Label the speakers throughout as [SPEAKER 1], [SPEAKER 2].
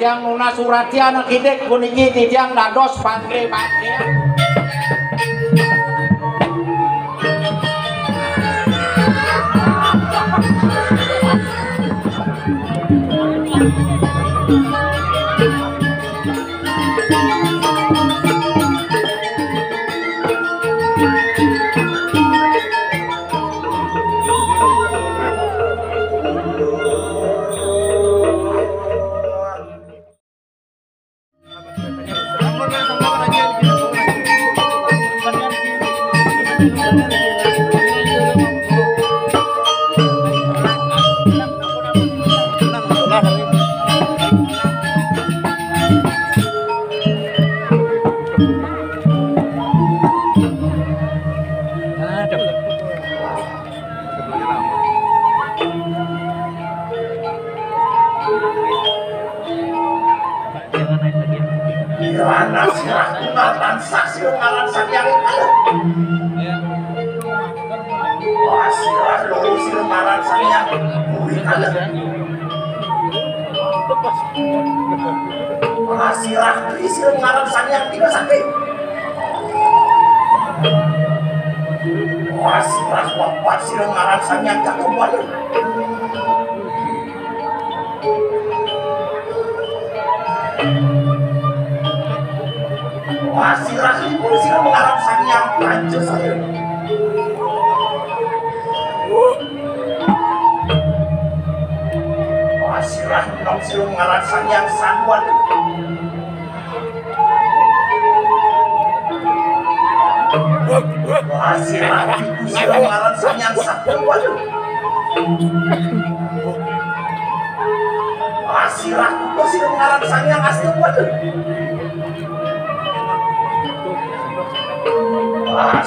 [SPEAKER 1] tiang nuna suratian kidik puniki tiang dados pantri-pantri.
[SPEAKER 2] Sirah berisi mengarang sanyang tidak sakit. Sirah wapat sirah mengarang sanyang jatuh balik. Sirah libur sirah mengarang sanyang lanjut saya. Sirah nom sirah mengarang sanyang sanwan. Sirah itu sirah mengarang sanyang sanwan. Sirah itu sirah mengarang sanyang sanwan.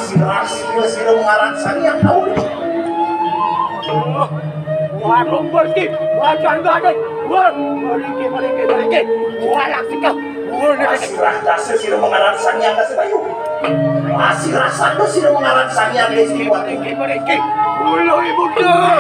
[SPEAKER 2] Sirah itu sirah mengarang sanyang daun. Wah, pergi, wah jangan ada, wah, meriki, wah laksika, sirah dasar sirah mengarang sanyang dasar bayu, sirah satu sirah mengarang sanyang desi buat meriki, ulu ibu dah.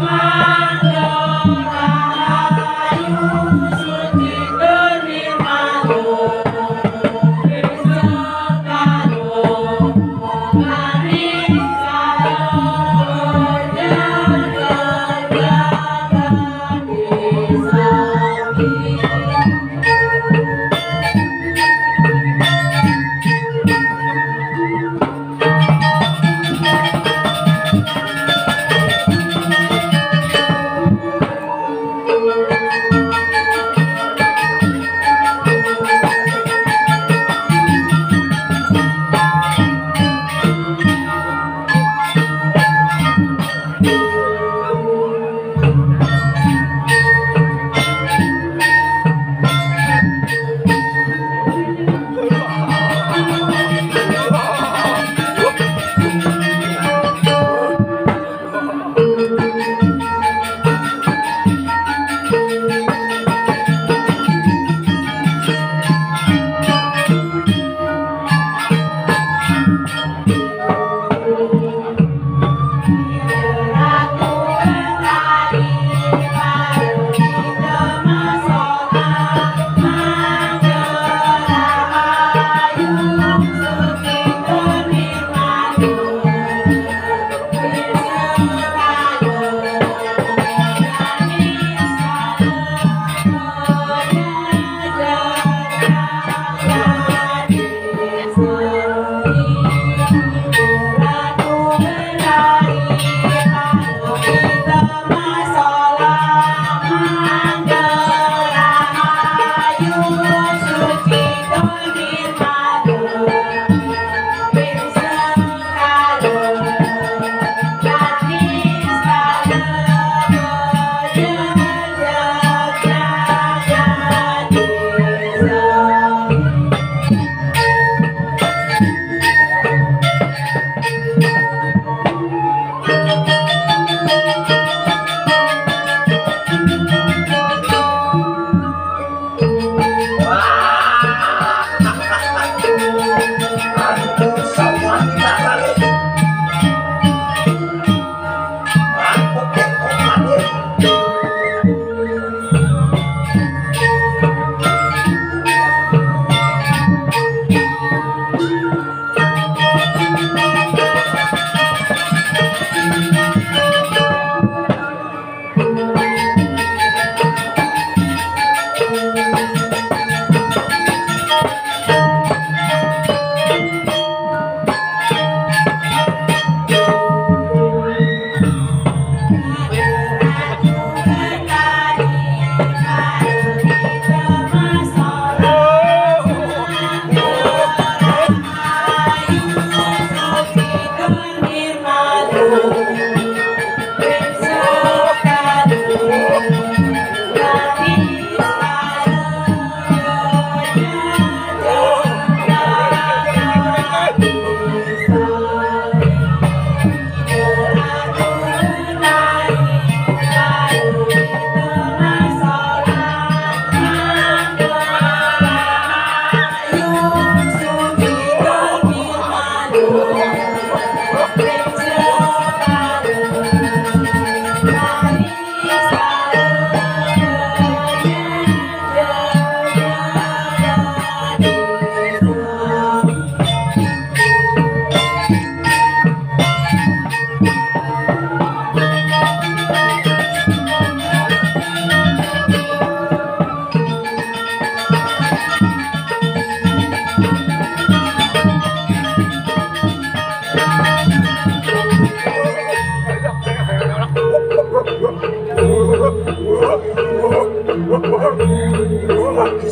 [SPEAKER 3] Bye.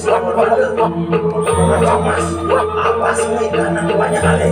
[SPEAKER 2] selamat malam. Mas, apa sih karena banyak kali?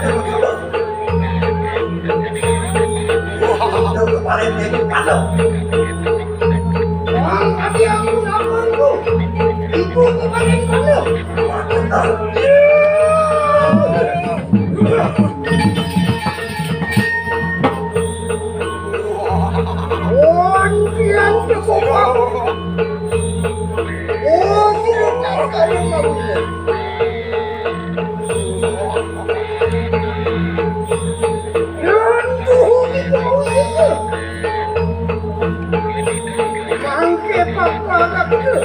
[SPEAKER 2] coba. Itu kemarin jadi kalau.
[SPEAKER 3] Bang, abi aku laporku. Ibu kemarin kalau.
[SPEAKER 2] Benar.
[SPEAKER 3] Ondian kesopa. Oh, silakan kalian mabunya. Dan tuh itu usia. Mangke papa aku.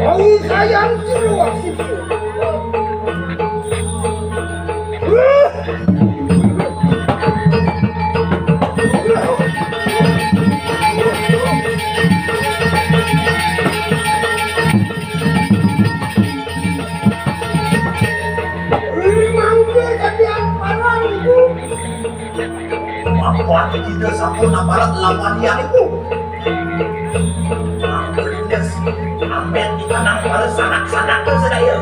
[SPEAKER 3] Oh, sayang siluak situ.
[SPEAKER 2] Apa kita sampun aparat lawan dia itu? Ambles, amet di tanah para sanak-sanak ke sedaya.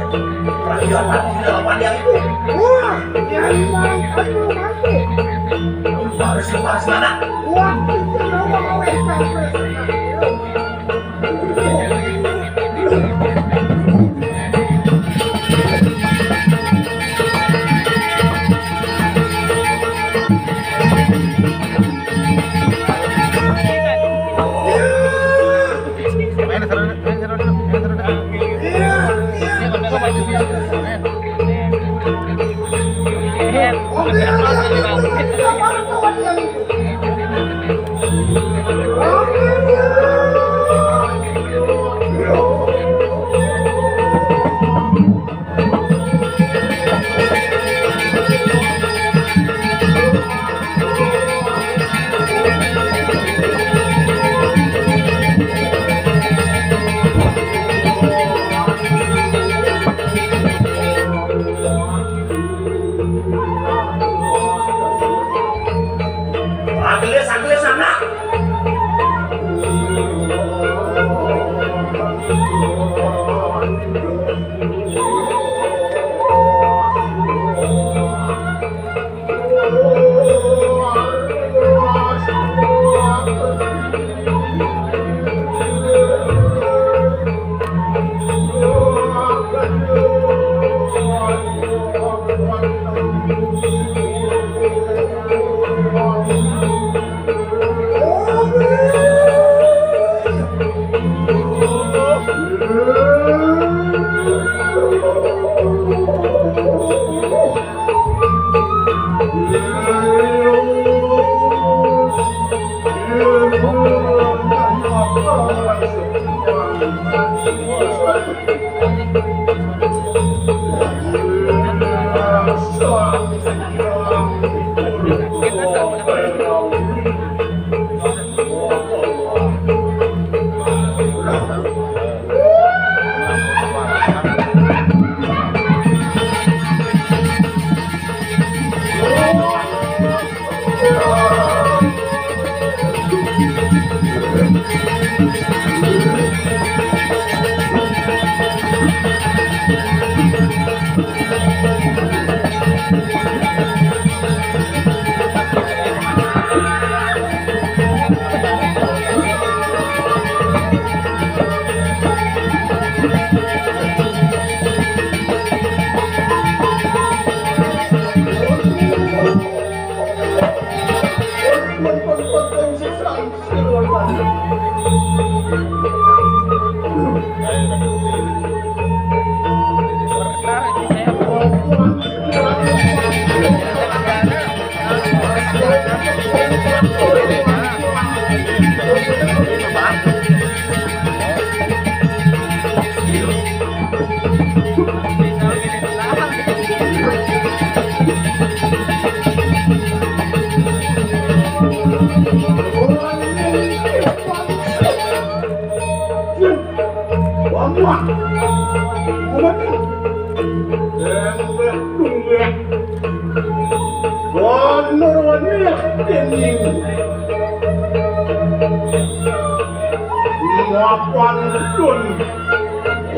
[SPEAKER 2] Rakyat lagi lawan dia itu.
[SPEAKER 3] Wah, yang bang aku mati.
[SPEAKER 2] Harus mana?
[SPEAKER 3] Waktu itu mau sampai
[SPEAKER 2] Agles anak.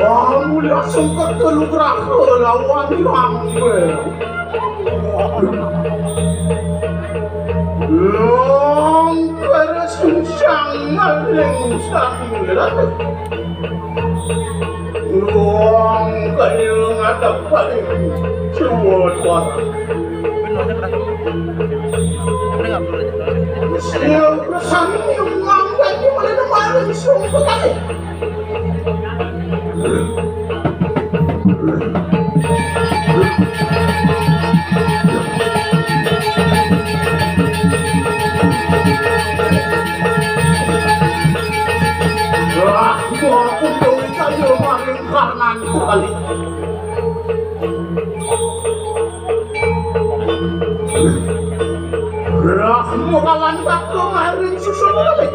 [SPEAKER 3] Wah, mula sungkat ke lugrah ke lawan yang
[SPEAKER 2] Long keresunsang maling sangat. Long kayo nga dapat suwot wala. Siya kasama yung nganggan yung wala na maling suwot tayo. Aku dong kayo maling kanan ko kali. Rahmu kawan aku maling susunod kali.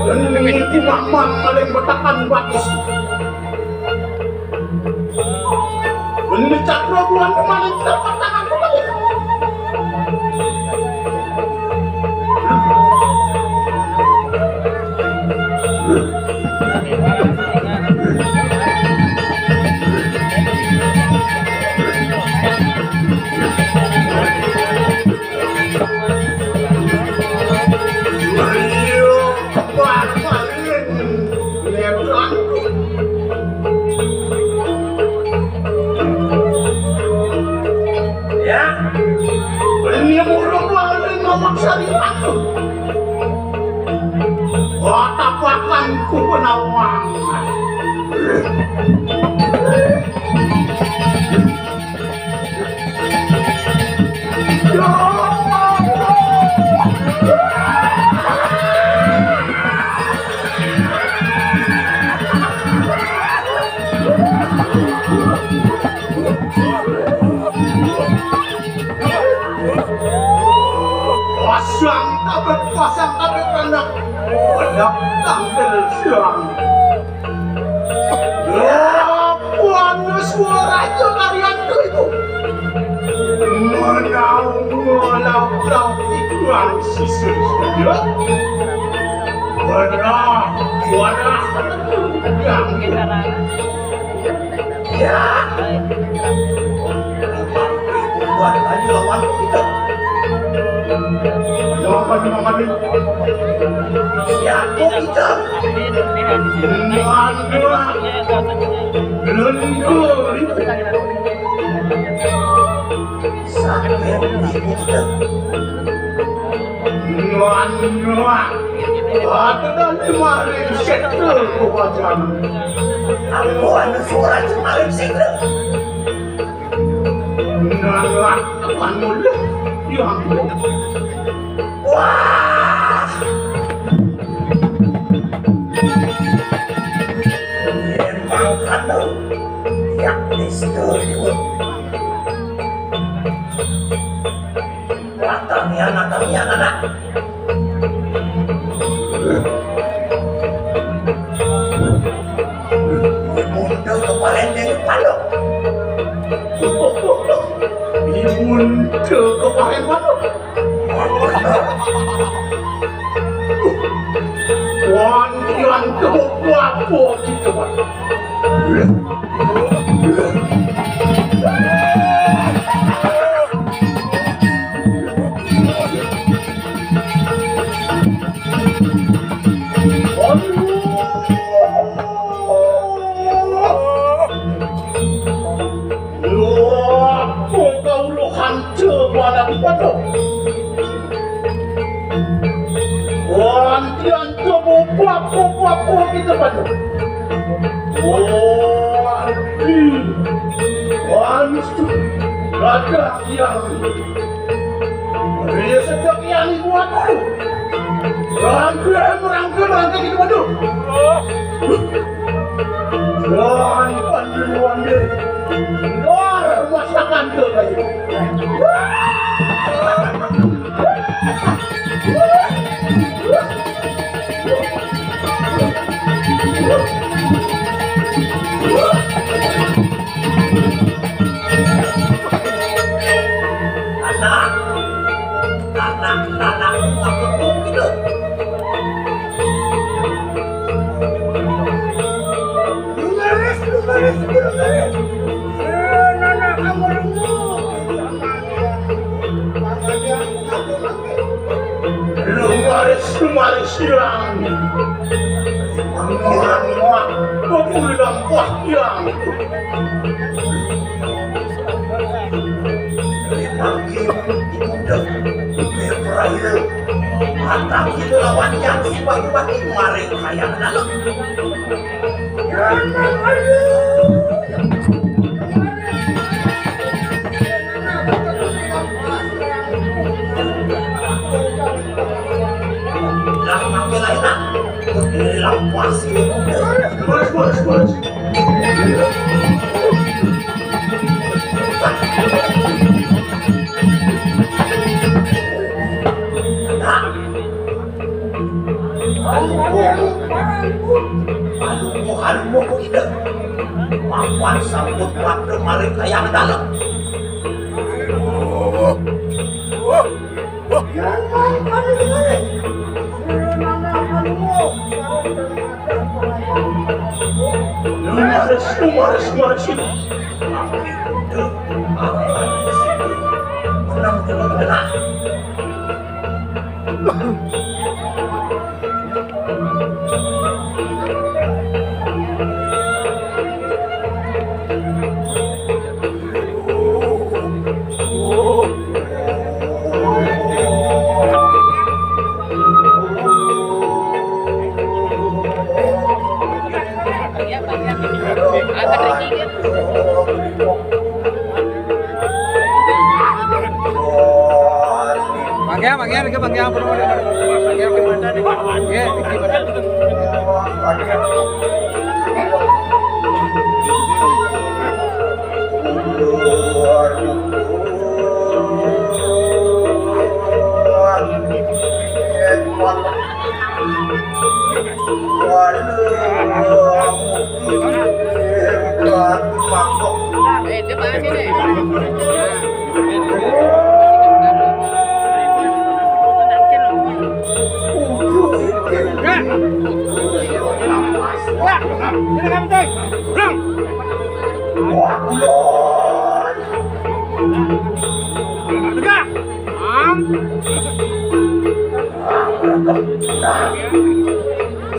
[SPEAKER 2] Dan ini mamang maling betakan batis. Ini cakro bulan maling dapat tangan ko kali. Tapakanku penawang. Pasang tabet anak Wadak tampil siang. Puan suara kalianku itu menaung-menaung iklan sisir saja. Wadah yang ya buat aja lawan kita. Lawan siapa kita? Lundur sakit kita. Nuan ada kemarin setel wajah. Aku ada suara kemarin setel. Nuan kapan mulai? Yang wah. Emang kata yang disetuju. Tamian anak. Mundur kemarin dari Palo. Mundur kemarin Palo. Wantian kebawa gitu Pak. Wantian kebawa gitu Pak. Ada yang dia sedang yang buat aku rangka gitu waduh. Wah panduan deh luar masakan tuh kayak Lumaris hilang. Panggilan mak, kepulang wah hilang. Panggil itu dah, berperaya. Mantap itu lawan yang si bagi-bagi kemarin kayak dalam. Bos. Halumu kok tidak mampan sambut waktu mereka yang dalam. Lumaris itu. Menang dengan benar.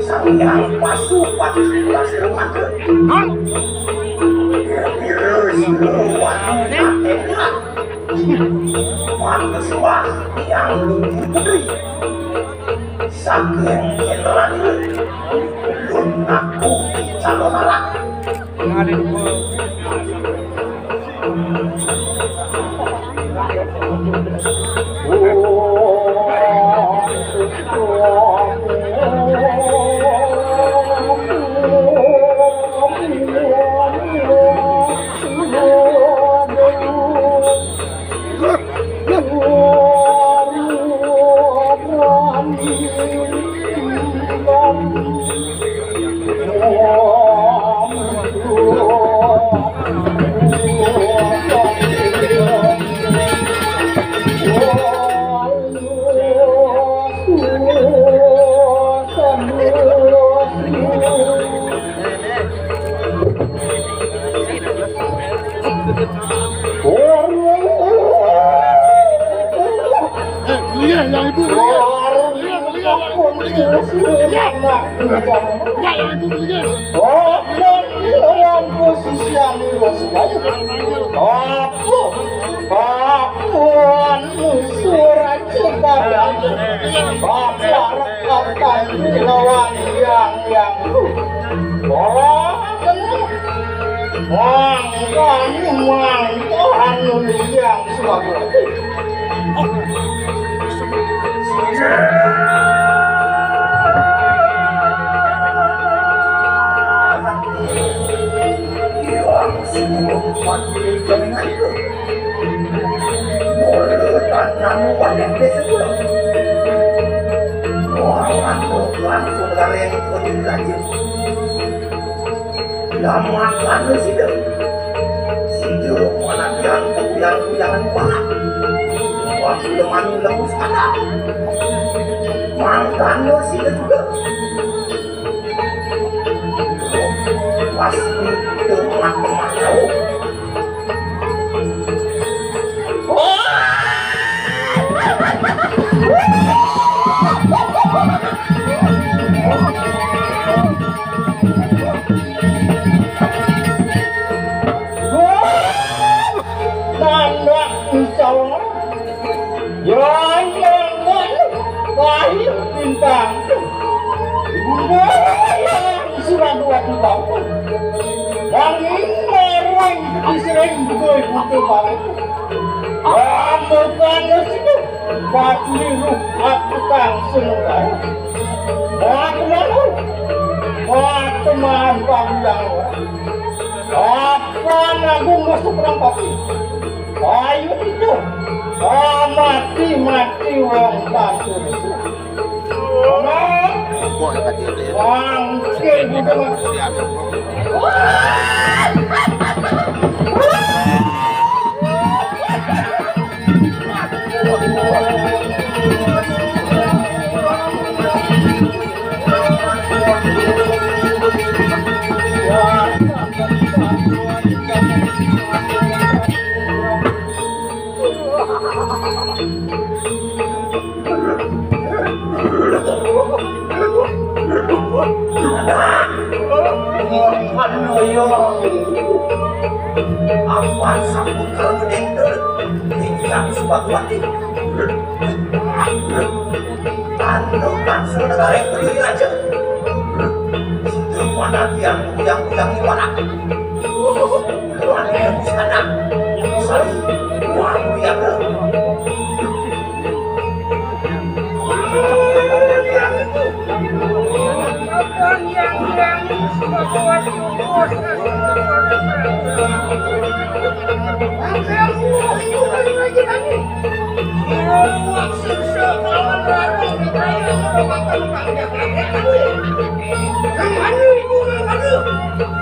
[SPEAKER 2] Sang pasukan sudah sermakan. Manusia yang diberi saking general belum aku calon anak.
[SPEAKER 3] Oh!
[SPEAKER 2] yang lahir bintang bunda yang sudah dua tahun yang meruang disering gue butuh banget bukan itu pasti aku kang senang aku lalu aku mambang yang apa aku masuk perangkap ayo itu mati wong pasir
[SPEAKER 3] Awan sambut kerengkedengkel tinggal sebagwati tandukan senegara yang berdiri aja mana yang ibarat mana yang sana sari walu yang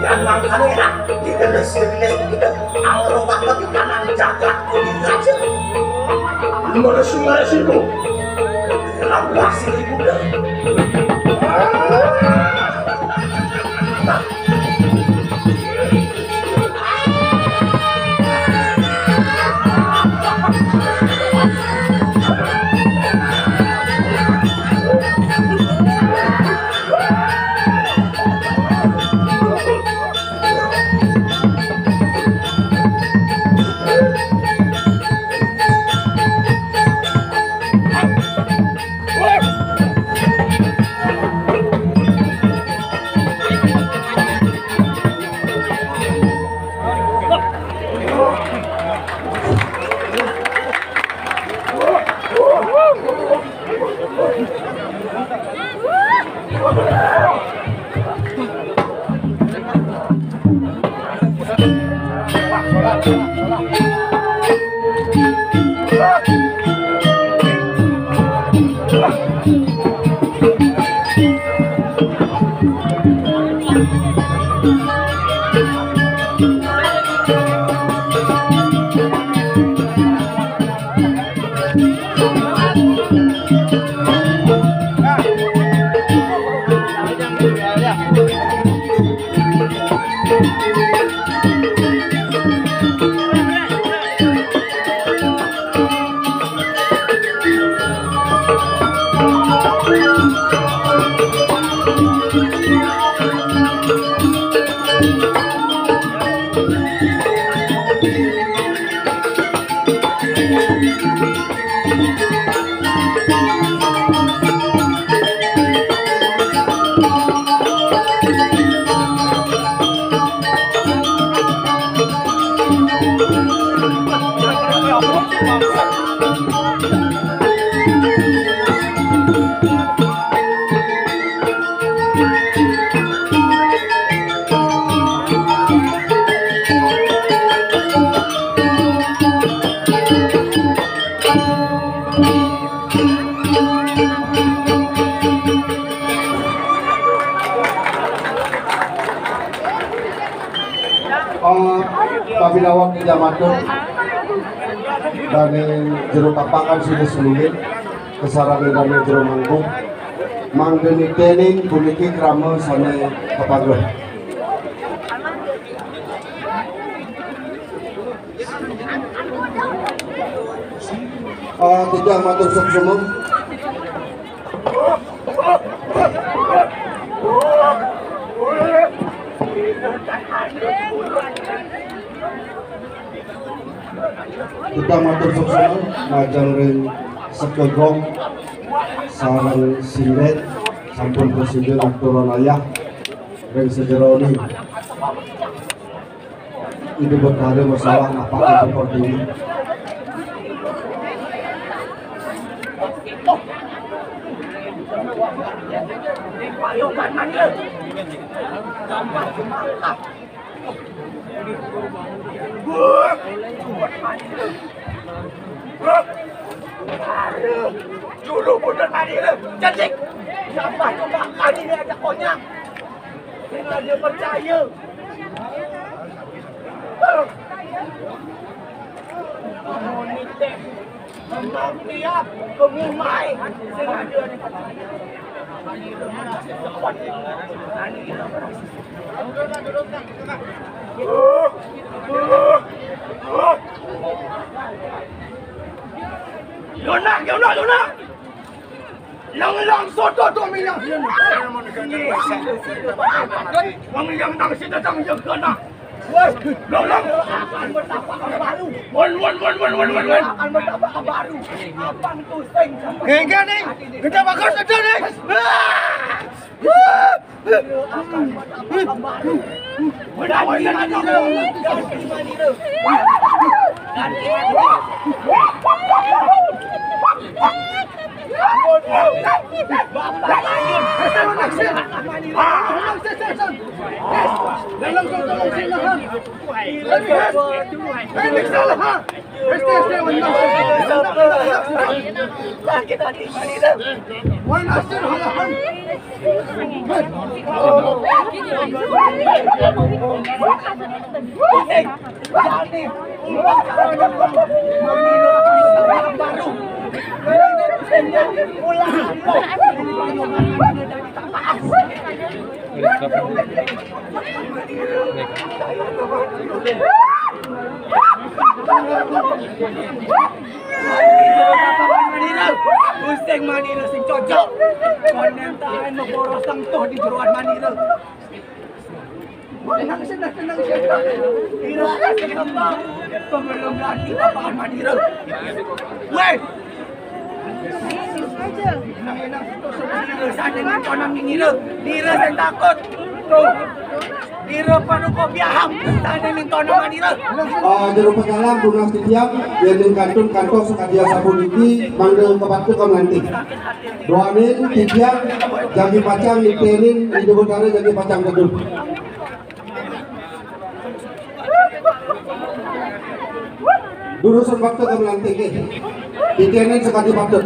[SPEAKER 3] yang mangkane enak digeles-geles begitu angro bakal di kanan jagat di raja meresu itu lampas ibu dah
[SPEAKER 4] Pabinawang Kijamaton dari jero kapakan sudah selulit kesarang dari jero manggung manggeni tening puniki krama sane kepagro tidak matur sumsumum kita matur sukses ngajeng ring sekegong sarang sindet sampun presiden aturan ayah dan sejeroni itu berkali masalah apa itu penting.
[SPEAKER 2] Payokan mana? Gambar mantap. Dulu bukan mandi le, cantik. Siapa coba kali ni ada konyak? Bila dia percaya. Monitek, memang dia pemumai dengan dia ni. Luna. Lang soto tu minyak. Wang yang nang sida tang yang kena. Lang. Akan bertapa baru. Wan. Akan bertapa baru. Abang tu sing. Hingga ni. Kita bakal sedar ni. Akan bertapa baru. Pusing Manila sing cocok. Konem tahan memboros tangtuh di jeruan Manila. Tenang siya. Ira kasi kembang. Pembelum lagi lapangan Manila. Weh! Nang sa dengan konang ni Nira yang takut. Tuh. Nira paano ko biyaham. Sana ng konang Nira.
[SPEAKER 4] Jero pagalang dunas titiang yang kantong sekadia sabuniki manggil kepatu kam nanti. Doanin titiang jagi pacang ditenin di debutare jagi pacang gedung. Durusan waktu kam nanti ke. Ditenin sekadi patut.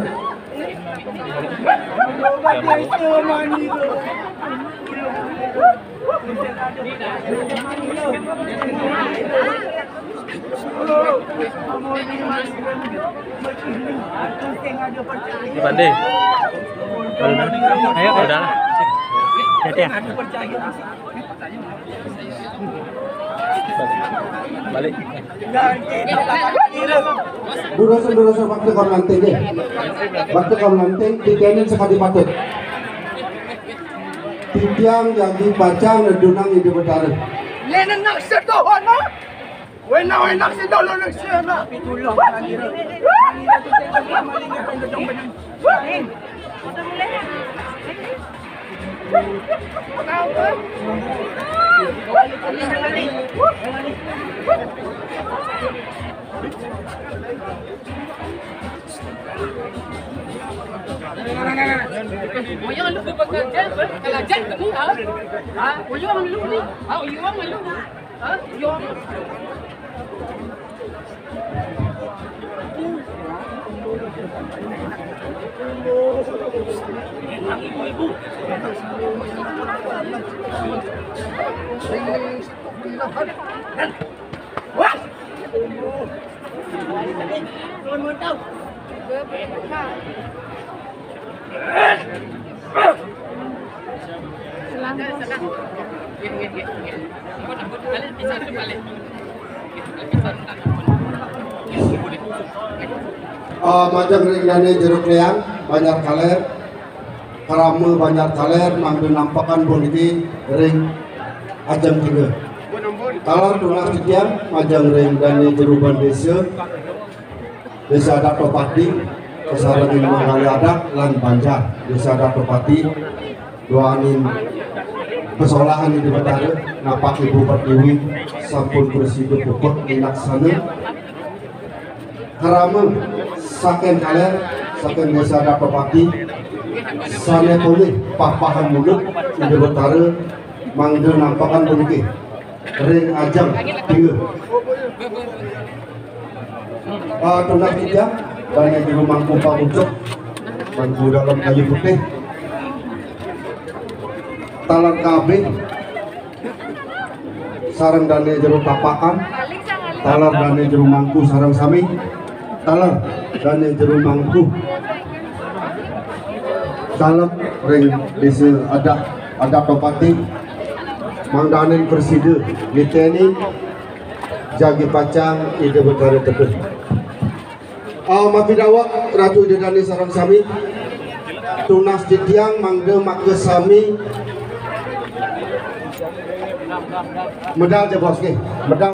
[SPEAKER 5] Bande. Ayo udahlah. Sip. Ya. Balik.
[SPEAKER 4] Durusan waktu kam nanti ke. Waktu kam nanti ditenin sekadi patut. Titiang yang dipacang nedunang di debutare.
[SPEAKER 2] Lenan nak sedohon no. Wenak sedolo nak siapa? Pitulong Manila. Manila tu tengok maling yang gedong benang. Sudah mulai.
[SPEAKER 6] Uyang lu bekerja, kelajar kamu ha? Ha? Uyang lu ni. Ha, uyang lu. Ha? Uyang. Ibu. Wah. Tuan tahu.
[SPEAKER 4] Macam ringgane jeruk leang banyak kaler, keramu banyak kaler, mampu nampakan politi ring ajang tiga. Kalau tunas titiang macam ringgane jeruban desa adat Topati kesarangin manggali adak lan banjar desa Dapropati doanin kesolahan di Betara napak ibu pertiwi sampun bersidu puput dilaksana harama saken kaler saken desa Dapropati sane pulih papahan mulut di Betara mangga nampakan puniki ring ajang tiga tunas tiga banyak di rumah kumpa ucuk manggu dalam kayu putih talang kabeh sarang dane jero tapakan talar dane jero mangku sarang sami talar dane jero mangku dalam ring desa ada Topati mangdanen persida liteni jagi pacang ide Betara Tebet mafi dawak ratu dane sarang sami tunas ditiang mangga makge sami medal je bos ke medal